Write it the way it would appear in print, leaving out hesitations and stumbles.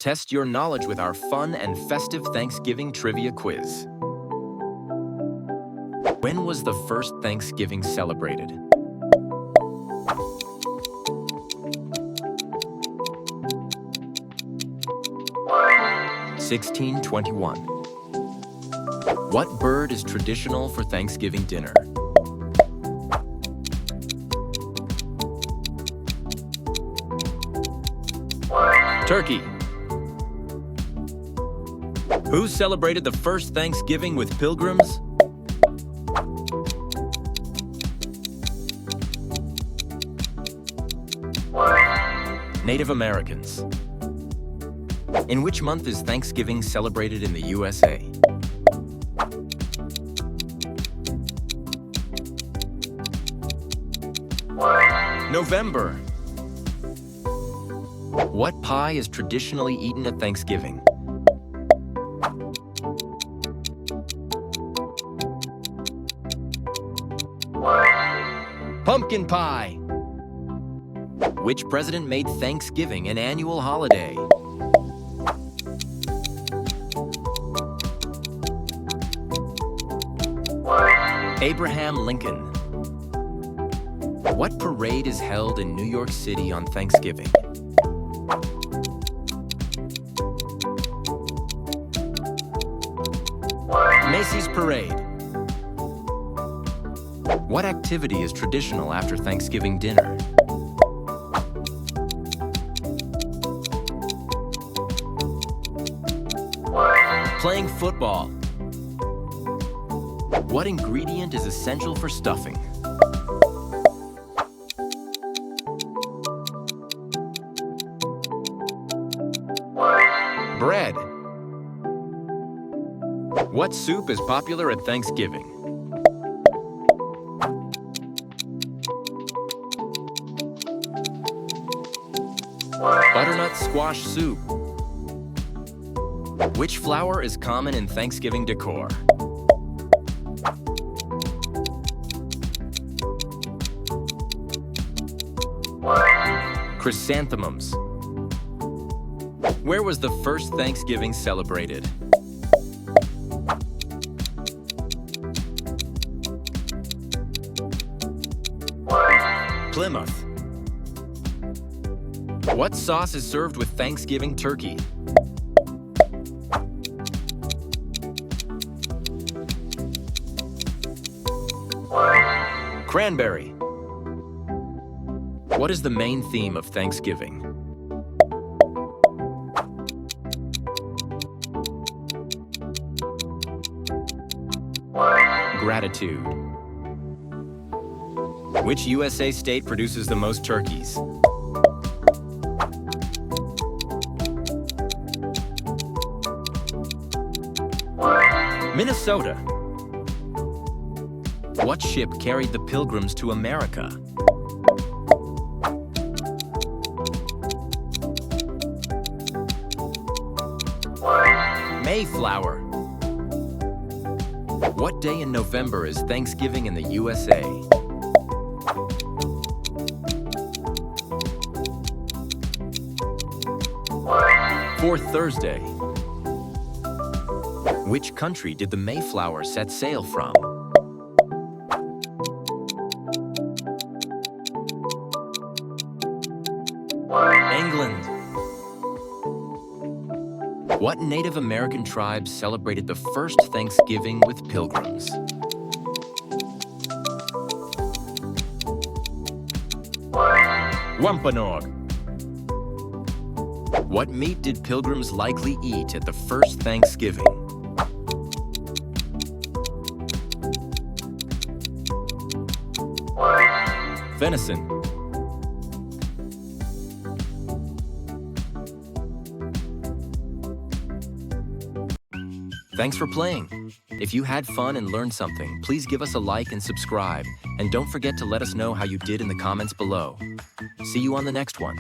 Test your knowledge with our fun and festive Thanksgiving trivia quiz. When was the first Thanksgiving celebrated? (1621). What bird is traditional for Thanksgiving dinner? Turkey. Who celebrated the first Thanksgiving with pilgrims? Native Americans. In which month is Thanksgiving celebrated in the USA? November. What pie is traditionally eaten at Thanksgiving? Pumpkin pie. Which president made Thanksgiving an annual holiday? Abraham Lincoln. What parade is held in New York City on Thanksgiving? Macy's Parade. What activity is traditional after Thanksgiving dinner? Playing football. What ingredient is essential for stuffing? Bread. What soup is popular at Thanksgiving? Butternut squash soup. Which flower is common in Thanksgiving decor? Chrysanthemums. Where was the first Thanksgiving celebrated? Plymouth. What sauce is served with Thanksgiving turkey? Cranberry. What is the main theme of Thanksgiving? Gratitude. Which USA state produces the most turkeys? Minnesota. What ship carried the Pilgrims to America? Mayflower. What day in November is Thanksgiving in the USA? Fourth Thursday. Which country did the Mayflower set sail from? England. What Native American tribe celebrated the first Thanksgiving with pilgrims? Wampanoag. What meat did pilgrims likely eat at the first Thanksgiving? Venison. Thanks for playing. If you had fun and learned something, please give us a like and subscribe. And don't forget to let us know how you did in the comments below. See you on the next one.